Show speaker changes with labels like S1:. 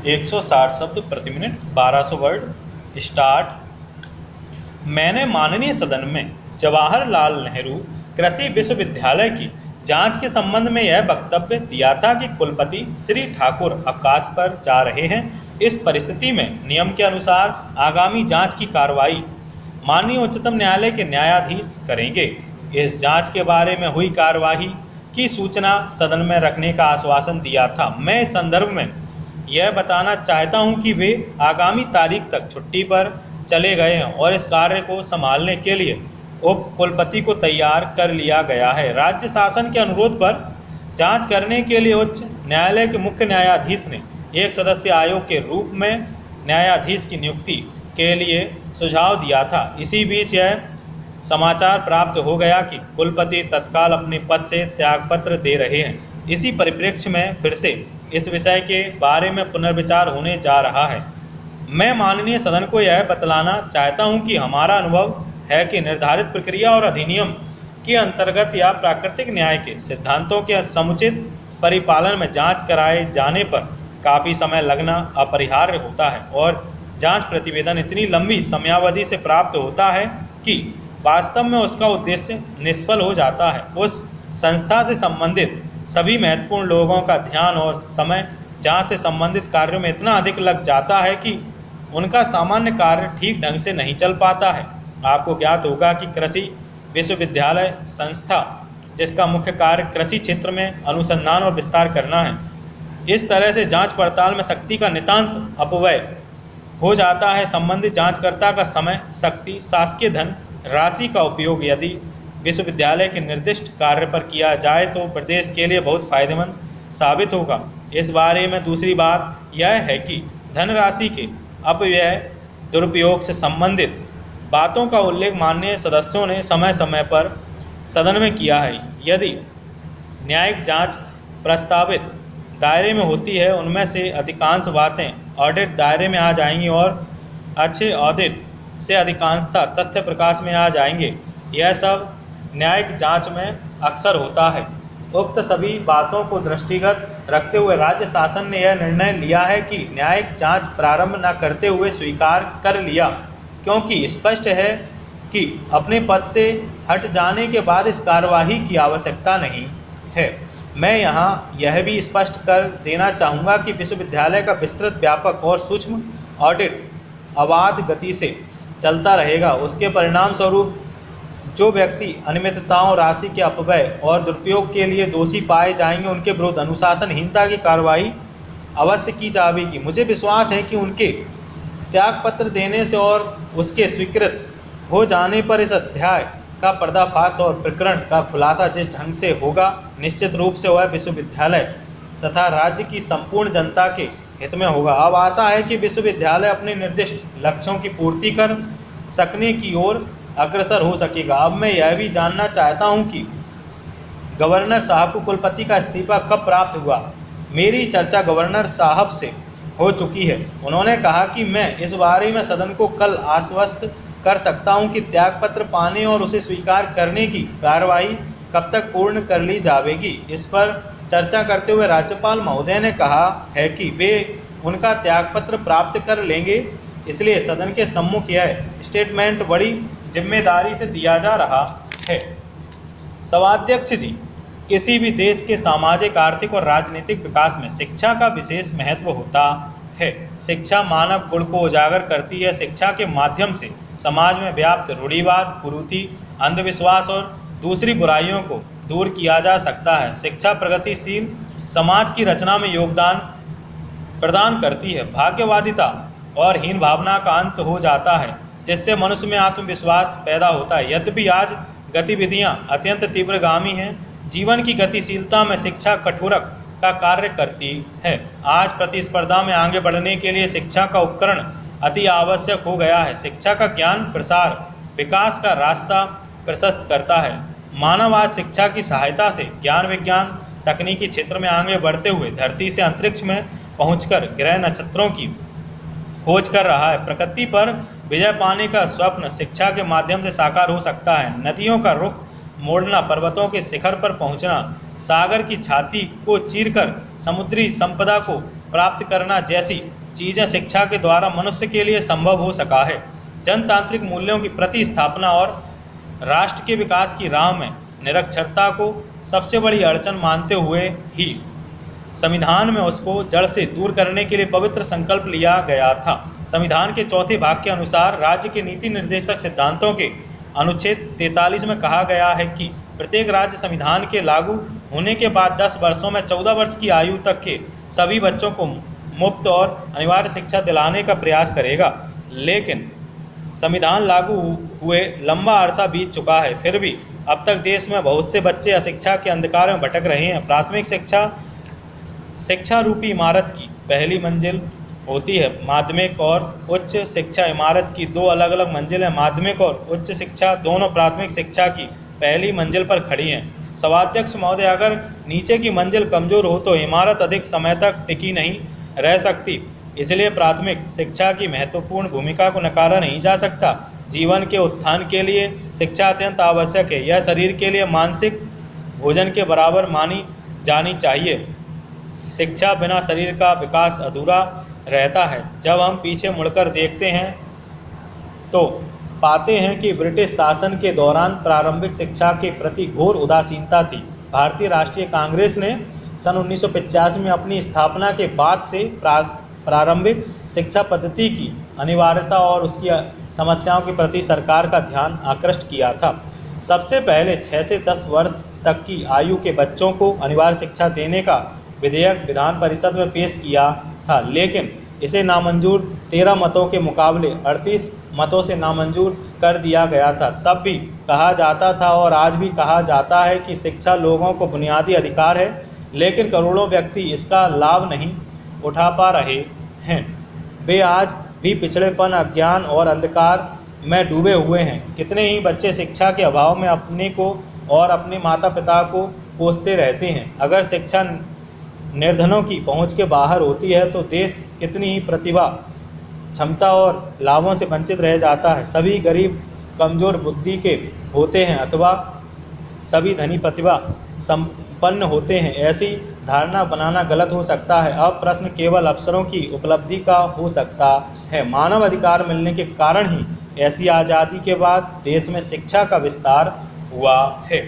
S1: 160 शब्द प्रति minute, 1200 word. Start. मैंने माननीय सदन में जवाहरलाल नेहरू कृषि विश्वविद्यालय की जांच के संबंध में यह वक्तव्य दिया था कि कुलपति श्री ठाकुर अवकाश पर जा रहे हैं। इस परिस्थिति में नियम के अनुसार आगामी जांच की कार्रवाई माननीय उच्चतम न्यायालय के न्यायाधीश करेंगे। इस जांच के बारे में हुई कार्यवाही की सूचना सदन में रखने का आश्वासन दिया था। मैं इस संदर्भ में यह बताना चाहता हूं कि वे आगामी तारीख तक छुट्टी पर चले गए हैं और इस कार्य को संभालने के लिए उप कुलपति को तैयार कर लिया गया है। राज्य शासन के अनुरोध पर जांच करने के लिए उच्च न्यायालय के मुख्य न्यायाधीश ने एक सदस्य आयोग के रूप में न्यायाधीश की नियुक्ति के लिए सुझाव दिया था। इसी बीच यह समाचार प्राप्त हो गया कि कुलपति तत्काल अपने पद से त्यागपत्र दे रहे हैं। इसी परिप्रेक्ष्य में फिर से इस विषय के बारे में पुनर्विचार होने जा रहा है। मैं माननीय सदन को यह बतलाना चाहता हूं कि हमारा अनुभव है कि निर्धारित प्रक्रिया और अधिनियम के अंतर्गत या प्राकृतिक न्याय के सिद्धांतों के समुचित परिपालन में जांच कराए जाने पर काफ़ी समय लगना अपरिहार्य होता है और जांच प्रतिवेदन इतनी लंबी समयावधि से प्राप्त होता है कि वास्तव में उसका उद्देश्य निष्फल हो जाता है। उस संस्था से संबंधित सभी महत्वपूर्ण लोगों का ध्यान और समय जांच से संबंधित कार्यों में इतना अधिक लग जाता है कि उनका सामान्य कार्य ठीक ढंग से नहीं चल पाता है। आपको ज्ञात होगा कि कृषि विश्वविद्यालय संस्था, जिसका मुख्य कार्य कृषि क्षेत्र में अनुसंधान और विस्तार करना है, इस तरह से जांच पड़ताल में शक्ति का नितांत अपव्यय हो जाता है। संबंधित जांचकर्ता का समय, शक्ति, शासकीय धन राशि का उपयोग यदि विश्वविद्यालय के निर्दिष्ट कार्य पर किया जाए तो प्रदेश के लिए बहुत फायदेमंद साबित होगा। इस बारे में दूसरी बात यह है कि धनराशि के अपव्यय दुरुपयोग से संबंधित बातों का उल्लेख माननीय सदस्यों ने समय समय पर सदन में किया है। यदि न्यायिक जांच प्रस्तावित दायरे में होती है, उनमें से अधिकांश बातें ऑडिट दायरे में आ जाएंगी और अच्छे ऑडिट से अधिकांशतः तथ्य प्रकाश में आ जाएंगे। यह सब न्यायिक जांच में अक्सर होता है। उक्त सभी बातों को दृष्टिगत रखते हुए राज्य शासन ने यह निर्णय लिया है कि न्यायिक जांच प्रारंभ न करते हुए स्वीकार कर लिया, क्योंकि स्पष्ट है कि अपने पद से हट जाने के बाद इस कार्यवाही की आवश्यकता नहीं है। मैं यहाँ यह भी स्पष्ट कर देना चाहूँगा कि विश्वविद्यालय का विस्तृत, व्यापक और सूक्ष्म ऑडिट अबाध गति से चलता रहेगा। उसके परिणाम स्वरूप जो व्यक्ति अनियमितताओं, राशि के अपव्यय और दुरुपयोग के लिए दोषी पाए जाएंगे, उनके विरुद्ध अनुशासनहीनता की कार्रवाई अवश्य की जाएगी। मुझे विश्वास है कि उनके त्यागपत्र देने से और उसके स्वीकृत हो जाने पर इस अध्याय का पर्दाफाश और प्रकरण का खुलासा जिस ढंग से होगा, निश्चित रूप से वह विश्वविद्यालय तथा राज्य की संपूर्ण जनता के हित में होगा। अब आशा है कि विश्वविद्यालय अपने निर्दिष्ट लक्ष्यों की पूर्ति कर सकने की ओर अग्रसर हो सकेगा। अब मैं यह भी जानना चाहता हूं कि गवर्नर साहब को कुलपति का इस्तीफा कब प्राप्त हुआ। मेरी चर्चा गवर्नर साहब से हो चुकी है। उन्होंने कहा कि मैं इस बारे में सदन को कल आश्वस्त कर सकता हूं कि त्यागपत्र पाने और उसे स्वीकार करने की कार्रवाई कब तक पूर्ण कर ली जाएगी। इस पर चर्चा करते हुए राज्यपाल महोदय ने कहा है कि वे उनका त्यागपत्र प्राप्त कर लेंगे, इसलिए सदन के सम्मुख यह स्टेटमेंट बड़ी जिम्मेदारी से दिया जा रहा है। सभाध्यक्ष जी, किसी भी देश के सामाजिक, आर्थिक और राजनीतिक विकास में शिक्षा का विशेष महत्व होता है। शिक्षा मानव गुण को उजागर करती है। शिक्षा के माध्यम से समाज में व्याप्त रूढ़िवाद, कुरीति, अंधविश्वास और दूसरी बुराइयों को दूर किया जा सकता है। शिक्षा प्रगतिशील समाज की रचना में योगदान प्रदान करती है। भाग्यवादिता और हीन भावना का अंत हो जाता है, जिससे मनुष्य में आत्मविश्वास पैदा होता है। यद्यपि आज गतिविधियां अत्यंत तीव्रगामी हैं, जीवन की गतिशीलता में शिक्षा कठोरक का कार्य करती है। आज प्रतिस्पर्धा में आगे बढ़ने के लिए शिक्षा का उपकरण अति आवश्यक हो गया है। शिक्षा का ज्ञान प्रसार विकास का रास्ता प्रशस्त करता है। मानव आज शिक्षा की सहायता से ज्ञान, विज्ञान, तकनीकी क्षेत्र में आगे बढ़ते हुए धरती से अंतरिक्ष में पहुंचकर ग्रह नक्षत्रों की खोज कर रहा है। प्रकृति पर विजय पाने का स्वप्न शिक्षा के माध्यम से साकार हो सकता है। नदियों का रुख मोड़ना, पर्वतों के शिखर पर पहुंचना, सागर की छाती को चीरकर समुद्री संपदा को प्राप्त करना जैसी चीज़ें शिक्षा के द्वारा मनुष्य के लिए संभव हो सका है। जनतांत्रिक मूल्यों की प्रतिस्थापना और राष्ट्र के विकास की राह में निरक्षरता को सबसे बड़ी अड़चन मानते हुए ही संविधान में उसको जड़ से दूर करने के लिए पवित्र संकल्प लिया गया था। संविधान के चौथे भाग के अनुसार राज्य के नीति निर्देशक सिद्धांतों के अनुच्छेद 43 में कहा गया है कि प्रत्येक राज्य संविधान के लागू होने के बाद 10 वर्षों में 14 वर्ष की आयु तक के सभी बच्चों को मुफ्त और अनिवार्य शिक्षा दिलाने का प्रयास करेगा। लेकिन संविधान लागू हुए लंबा अरसा बीत चुका है, फिर भी अब तक देश में बहुत से बच्चे अशिक्षा के अंधकार में भटक रहे हैं। प्राथमिक शिक्षा रूपी इमारत की पहली मंजिल होती है। माध्यमिक और उच्च शिक्षा इमारत की दो अलग अलग मंजिलें माध्यमिक और उच्च शिक्षा दोनों प्राथमिक शिक्षा की पहली मंजिल पर खड़ी हैं। सभाध्यक्ष महोदय, अगर नीचे की मंजिल कमज़ोर हो तो इमारत अधिक समय तक टिकी नहीं रह सकती, इसलिए प्राथमिक शिक्षा की महत्वपूर्ण भूमिका को नकारा नहीं जा सकता। जीवन के उत्थान के लिए शिक्षा अत्यंत आवश्यक है। यह शरीर के लिए मानसिक भोजन के बराबर मानी जानी चाहिए। शिक्षा बिना शरीर का विकास अधूरा रहता है। जब हम पीछे मुड़कर देखते हैं तो पाते हैं कि ब्रिटिश शासन के दौरान प्रारंभिक शिक्षा के प्रति घोर उदासीनता थी। भारतीय राष्ट्रीय कांग्रेस ने सन 1985 में अपनी स्थापना के बाद से प्रारंभिक शिक्षा पद्धति की अनिवार्यता और उसकी समस्याओं के प्रति सरकार का ध्यान आकृष्ट किया था। सबसे पहले 6 से 10 वर्ष तक की आयु के बच्चों को अनिवार्य शिक्षा देने का विधेयक विधान परिषद में पेश किया था, लेकिन इसे नामंजूर 13 मतों के मुकाबले 38 मतों से नामंजूर कर दिया गया था। तब भी कहा जाता था और आज भी कहा जाता है कि शिक्षा लोगों को बुनियादी अधिकार है, लेकिन करोड़ों व्यक्ति इसका लाभ नहीं उठा पा रहे हैं। वे आज भी पिछड़ेपन, अज्ञान और अंधकार में डूबे हुए हैं। कितने ही बच्चे शिक्षा के अभाव में अपने को और अपने माता पिता को कोसते रहते हैं। अगर शिक्षा निर्धनों की पहुंच के बाहर होती है तो देश कितनी ही प्रतिभा, क्षमता और लाभों से वंचित रह जाता है। सभी गरीब कमज़ोर बुद्धि के होते हैं अथवा सभी धनी प्रतिभा संपन्न होते हैं, ऐसी धारणा बनाना गलत हो सकता है। अब प्रश्न केवल अवसरों की उपलब्धि का हो सकता है। मानव अधिकार मिलने के कारण ही ऐसी आज़ादी के बाद देश में शिक्षा का विस्तार हुआ है।